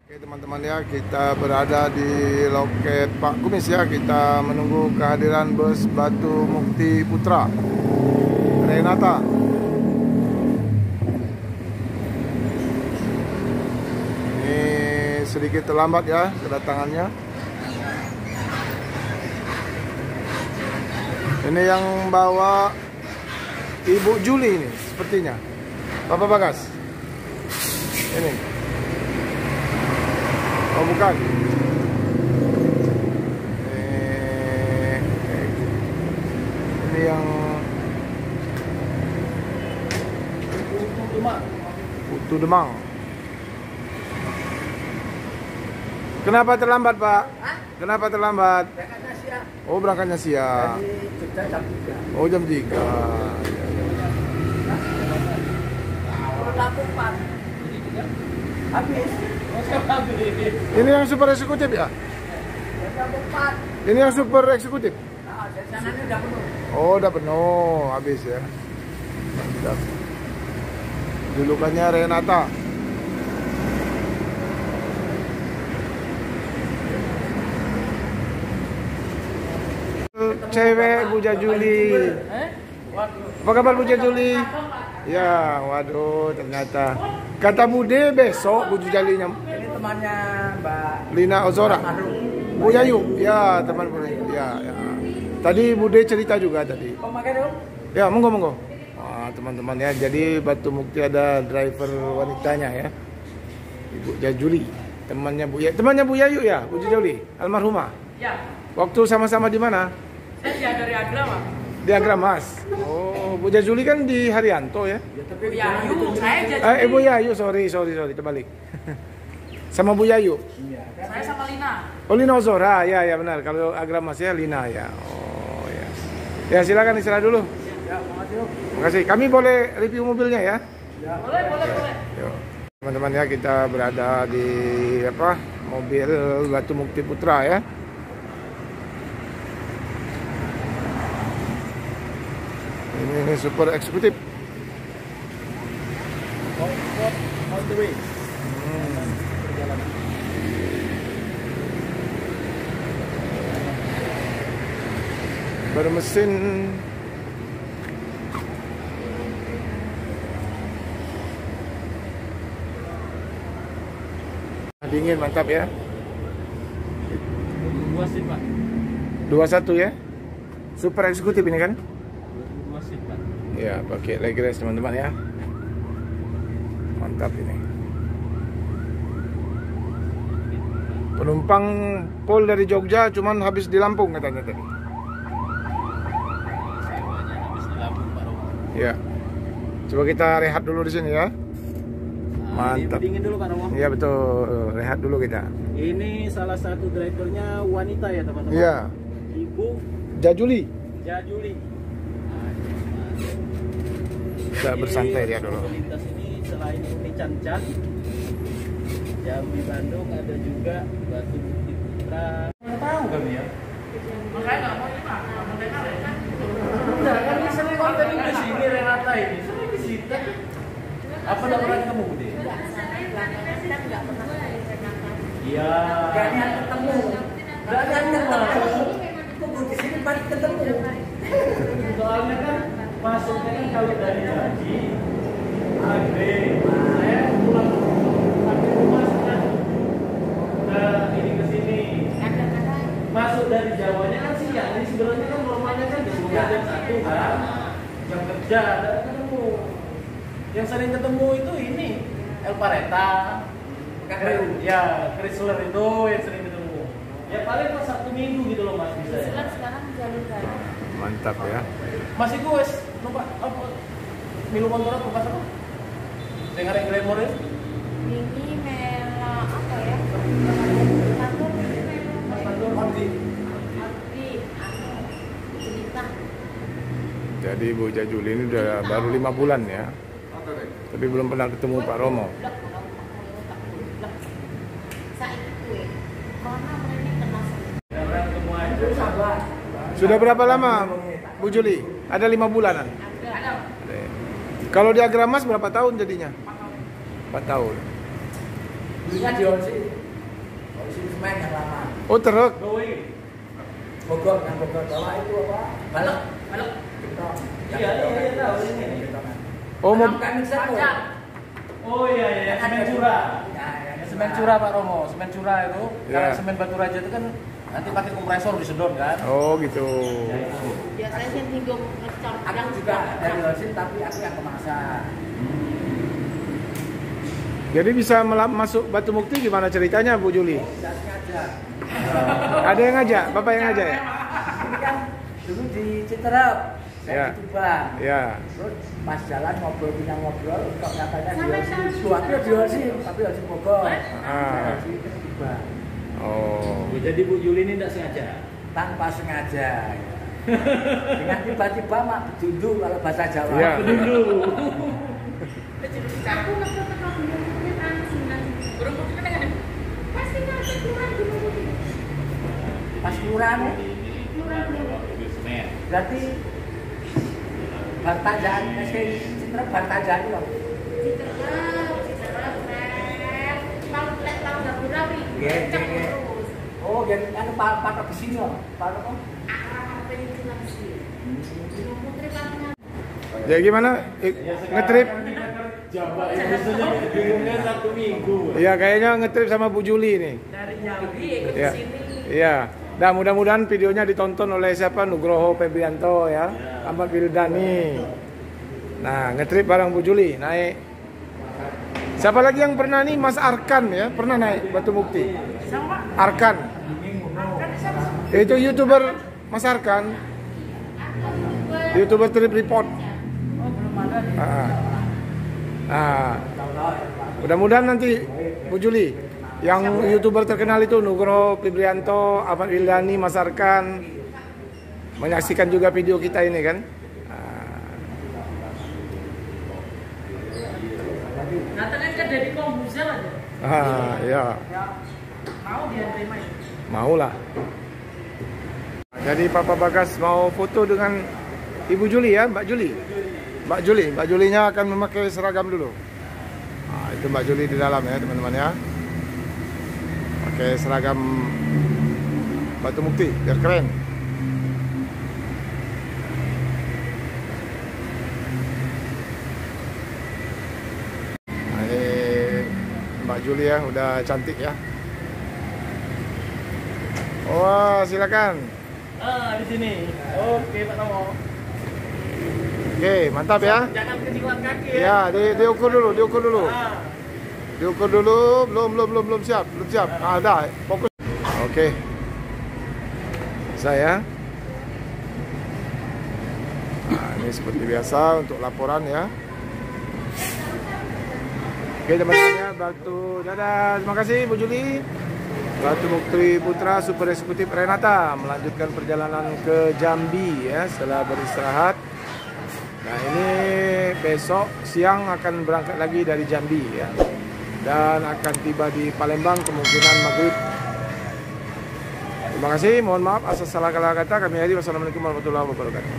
Oke teman-teman ya, kita berada di loket Pak Kumis ya. Kita menunggu kehadiran bus Batu Mukti Putra Renata. Ini sedikit terlambat ya kedatangannya. Ini yang bawa Ibu Juli ini sepertinya. Bapak Bagas. Ini. Oh bukan. Ini yang Putu Demang. Kenapa terlambat, Pak? Hah? Kenapa terlambat? Berangkatnya siang. Oh, berangkatnya siang. Jadi jam 3. Oh, jam 3. Habis. Ini yang super eksekutif ya? Ini yang super eksekutif? Nah, dari sana ini udah penuh. Oh, udah penuh, habis ya. Mantap. Julukannya Renata. Cewek Bu Jajuli. Apa kabar Bu Jajuli? Ya, waduh, ternyata kata Bude besok Bu Jajuli. Ini temannya Mbak Lina Ozora. Bu Yayu, ya teman Bu Yayu. Ya, ya. Tadi Bude cerita juga tadi. Oh, makan dong. Ya, monggo. Wah, teman-teman ya. Jadi Batu Mukti ada driver wanitanya ya. Ibu Jajuli, temannya Bu Yayu. Temannya Bu Yayu ya, Bu Jajuli, almarhumah. Ya. Waktu sama-sama di mana? Saya dari Agrama. Di Agramas. Oh, Bu Jajuli kan di Haryanto ya. Ya, tapi Yayu, saya jadi. Bu Yayu, sorry, terbalik. Sama Bu Yayu. Iya. Saya sama Lina. Oh, Lina Ozora, ya benar. Kalau Agramas ya Lina ya. Oh ya. Ya silakan istirahat dulu. Ya, makasih. Terima kasih. Kami boleh review mobilnya ya? Ya. Boleh. Yuk. Teman-teman ya, kita berada di mobil Batu Mukti Putra ya. Ini super eksekutif. On the way. Bermesin dingin, mantap ya. 2 seat, Pak. 21 ya. Super eksekutif ini kan? 2 seat, Pak. Ya, pakai leg rest teman-teman ya. Mantap ini. Penumpang Pol dari Jogja cuman habis di Lampung katanya tadi. Sewanya habis di Lampung, Pak Romo. Ya. Coba kita rehat dulu di sini ya. Mantap. Dingin dulu, Pak Romo. Iya betul, rehat dulu kita. Ini salah satu drivernya wanita ya, teman-teman. Iya. Ibu Jajuli. Jajuli. Kita bersantai dia dulu. Lintas ini selain Uni Cancan, Jambi Bandung, ada juga Batu Mukti Putra. Nggak tahu kami ya. Makanya nggak mau ini Pak. Udah kan ini sering konten di sini Renata ini sering di sini. Apa udah pernah ketemu Budi? Nggak pernah Iya. Gak ada ketemu. Gak ada ketemu. Tunggu di sini balik ketemu. Soalnya kan masuknya kan kalau dari Haji, Agre, saya pulang sampai rumah sudah ini ke sini. Masuk dari Jawanya kan siang. Ini sebenarnya kan normalnya kan di Surga jam 1 kan, jam kerja ada ketemu. Yang sering ketemu itu ini El Pareta, ya Chrysler itu yang sering ketemu. Ya paling pas Sabtu Minggu gitu loh Mas bisa ya. Sekarang jalur garam. Mantap ya. Mas itu wes numpak apa? Milu motor apa pas apa? Dengar yang glamour ya? Ini merah apa ya? Tandur Mas Tandur Abdi. cerita. Jadi Bu Jajuli ini udah baru 5 bulan ya. Tapi belum pernah ketemu Pak Romo. Saya itu mana mereka kenal Karena ketemu aja sabar. Sudah berapa lama Bu Juli? Ada 5 bulanan? ada. Kalau di Agramas berapa tahun jadinya? 4 tahun. Belinya di Onsi. semen yang lama. Oh, truk. Bogor bawah itu apa? Balok. Beton. Iya, tahu ini. Betonan. Oh, mau Bukan mixer tuh. Oh iya, semen curah. Ya, Semen curah Pak Romo, semen curah itu. Ya. Kalau semen batu raja itu kan nanti pakai kompresor disedot kan. Oh, gitu. Biasanya sih tinggal ngecor. Aku juga dari Losin tapi aku yang kemasan. Jadi bisa masuk Batu Mukti gimana ceritanya, Bu Juli? Tidak sengaja. Ada yang ngajak? Bapak yang ngajak ya? Ini kan dulu di Citerep, Ya. saya di Tuban. Ya. Terus pas jalan ngobrol, kok katanya Sampai di tahun Losin. Aku di Losin, tapi Losin Bogor. Ah. Losin ke Tuban. Oh. Jadi Bu Juli ini tidak sengaja. Tanpa sengaja. Ya. Dengan tiba-tiba mak bedundu kalau bahasa Jawa. Iya. Dulu. Aku ngetok bener-bener langsung. Berumur kita dengan pasti ngasih kurang dulu. Pas kurang, berarti Bartajaan, Citerep Bartajaan loh. Oh, jadi kan pakai besi loh. Pakai apa? Ya gimana? Ngetrip? Jawa Indonesia gedungnya 1 minggu. Iya, kayaknya ngetrip sama Bu Juli nih. Dari Jambi ikut Iya. sini. Iya. Nah, mudah-mudahan videonya ditonton oleh siapa? Nugroho Febrianto ya. Ahmad Wildani. Nah, ngetrip bareng Bu Juli, naik. Siapa lagi yang pernah nih? Mas Arkan ya, pernah naik Batu Mukti. Arkan. Itu YouTuber Mas Arkan. YouTuber Trip Report. Nah, mudah-mudahan nanti Bu Juli yang YouTuber terkenal itu Nugroho Febrianto, Ahmad Wildani, Mas Arkan menyaksikan juga video kita ini kan. Katanya kan dari kombuser aja. Ya. Mau dia terima itu. Mau lah. Jadi Papa Bagas mau foto dengan Ibu Juli ya, Mbak Juli. Mbak Julinya akan memakai seragam dulu. Nah, itu Mbak Juli di dalam ya teman-teman ya. Pakai seragam Batu Mukti biar keren. Nah, ini Mbak Juli ya, udah cantik ya. Wah, silakan. Di sini. Oke, Pak Romo. Oke, mantap ya. Jangan kecilan kaki Ya, diukur dulu. Diukur dulu, belum siap. Ah, dah, fokus. Oke. Saya. Nah, ini seperti biasa untuk laporan ya. Oke, teman-teman ya, dadah. Terima kasih Bu Juli. Batu Mukti Putra Super Eksekutif Renata melanjutkan perjalanan ke Jambi ya setelah beristirahat. Nah, ini besok siang akan berangkat lagi dari Jambi ya. Dan akan tiba di Palembang kemungkinan maghrib. Terima kasih, mohon maaf atas salah kata. Kami akhiri. Wassalamualaikum warahmatullahi wabarakatuh.